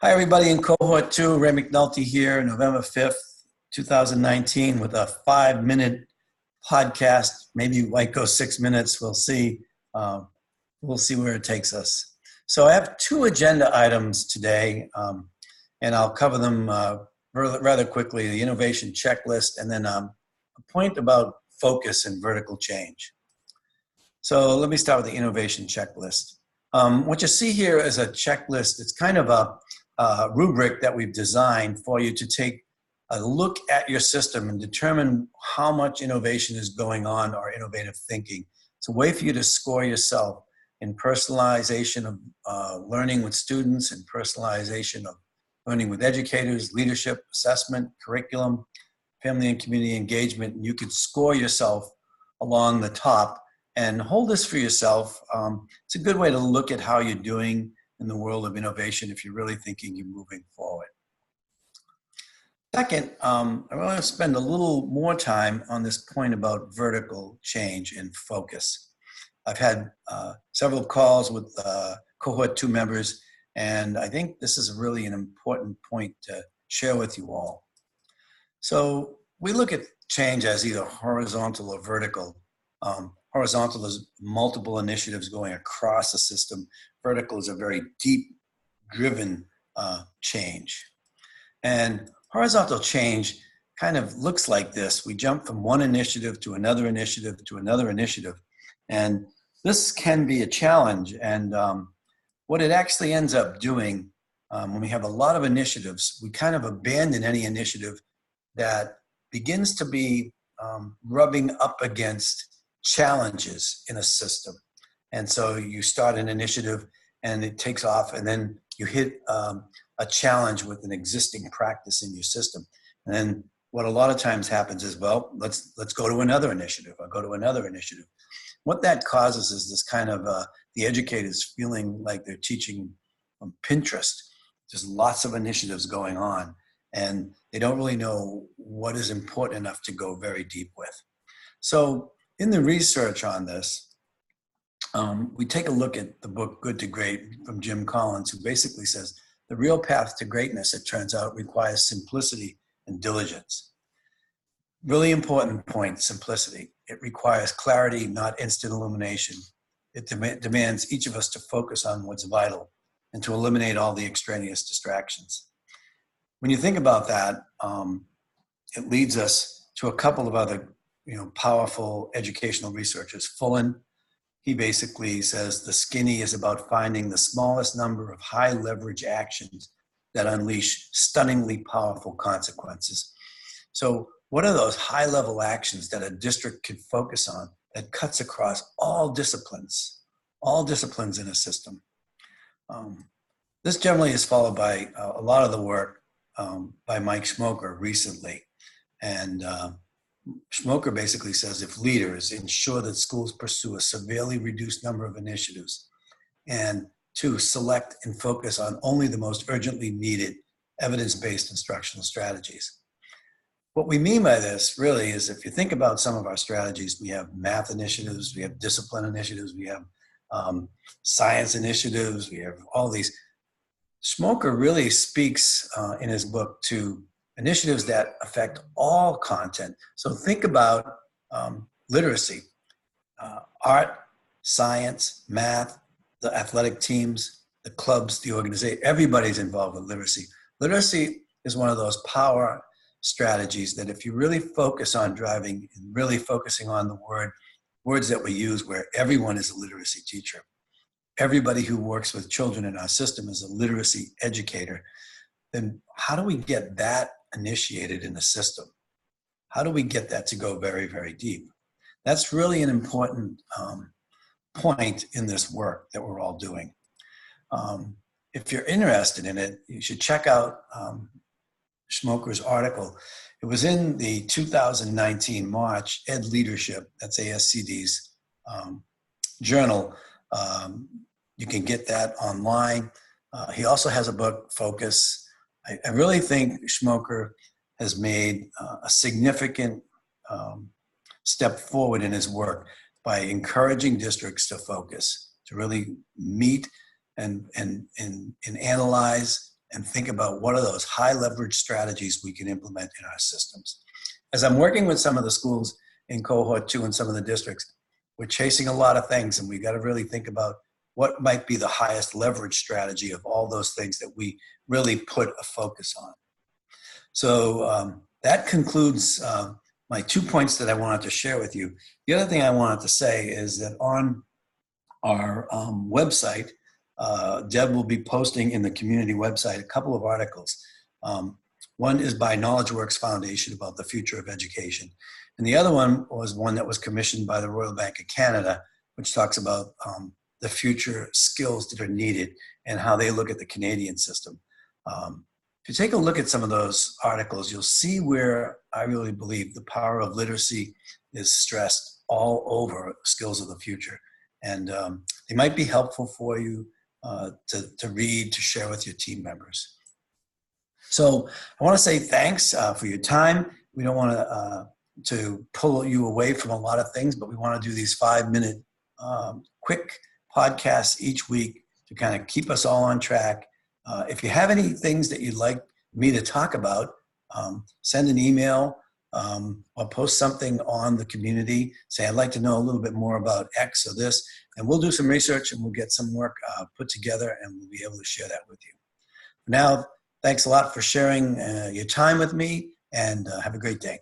Hi, everybody in cohort two. Ray McNulty here, November 5th, 2019, with a 5-minute podcast. Maybe it might go 6 minutes. We'll see. We'll see where it takes us. So I have two agenda items today, and I'll cover them rather quickly. The innovation checklist, and then a point about focus and vertical change. So let me start with the innovation checklist. What you see here is a checklist. It's kind of a rubric that we've designed for you to take a look at your system and determine how much innovation is going on or innovative thinking. It's a way for you to score yourself in personalization of learning with students and personalization of learning with educators, leadership, assessment, curriculum, family and community engagement. And you could score yourself along the top and hold this for yourself. It's a good way to look at how you're doing in the world of innovation if you're really thinking you're moving forward. Second, I want to spend a little more time on this point about vertical change and focus. I've had several calls with cohort 2 members, and I think this is really an important point to share with you all. So we look at change as either horizontal or vertical. Horizontal is multiple initiatives going across the system. Vertical is a very deep driven change. And horizontal change kind of looks like this. We jump from one initiative to another initiative to another initiative. And this can be a challenge. And what it actually ends up doing when we have a lot of initiatives, we kind of abandon any initiative that begins to be rubbing up against challenges in a system. And so you start an initiative and it takes off, and then you hit a challenge with an existing practice in your system. And then what a lot of times happens is, well, let's go to another initiative or go to another initiative. What that causes is this kind of the educators feeling like they're teaching on Pinterest. There's lots of initiatives going on, and they don't really know what is important enough to go very deep with. So in the research on this, we take a look at the book Good to Great from Jim Collins, who basically says the real path to greatness, it turns out, requires simplicity and diligence. Really important point, simplicity. It requires clarity, not instant illumination. It demands each of us to focus on what's vital and to eliminate all the extraneous distractions. When you think about that, it leads us to a couple of other powerful educational researchers. Fullen, he basically says the skinny is about finding the smallest number of high leverage actions that unleash stunningly powerful consequences. So what are those high level actions that a district could focus on that cuts across all disciplines in a system? This generally is followed by a lot of the work by Mike Schmoker recently. And Schmoker basically says if leaders ensure that schools pursue a severely reduced number of initiatives, and 2, select and focus on only the most urgently needed evidence-based instructional strategies. What we mean by this really is, if you think about some of our strategies, we have math initiatives, we have discipline initiatives, we have science initiatives, we have all these. Schmoker really speaks in his book to initiatives that affect all content. So think about literacy, art, science, math, the athletic teams, the clubs, the organization, everybody's involved with literacy. Literacy is one of those power strategies that if you really focus on driving and really focusing on the words that we use, where everyone is a literacy teacher. Everybody who works with children in our system is a literacy educator. Then how do we get that initiated in the system? How do we get that to go very, very deep? That's really an important point in this work that we're all doing. If you're interested in it, you should check out Schmoker's article. It was in the 2019 March Ed Leadership, that's ASCD's journal. You can get that online. He also has a book, Focus. I really think Schmoker has made a significant step forward in his work by encouraging districts to focus, to really meet and analyze and think about what are those high leverage strategies we can implement in our systems. As I'm working with some of the schools in cohort 2 and some of the districts, we're chasing a lot of things, and we got to really think about what might be the highest leverage strategy of all those things that we really put a focus on. So that concludes my 2 points that I wanted to share with you. The other thing I wanted to say is that on our website, Deb will be posting in the community website a couple of articles. One is by KnowledgeWorks Foundation about the future of education. And the other one was one that was commissioned by the Royal Bank of Canada, which talks about the future skills that are needed and how they look at the Canadian system. If you take a look at some of those articles, you'll see where I really believe the power of literacy is stressed all over skills of the future. And they might be helpful for you to read, to share with your team members. So I want to say thanks for your time. We don't want to pull you away from a lot of things, but we want to do these 5-minute quick podcasts each week to kind of keep us all on track. If you have any things that you'd like me to talk about, send an email or post something on the community. Say, I'd like to know a little bit more about X or this, and we'll do some research and we'll get some work put together and we'll be able to share that with you. For now, thanks a lot for sharing your time with me, and have a great day.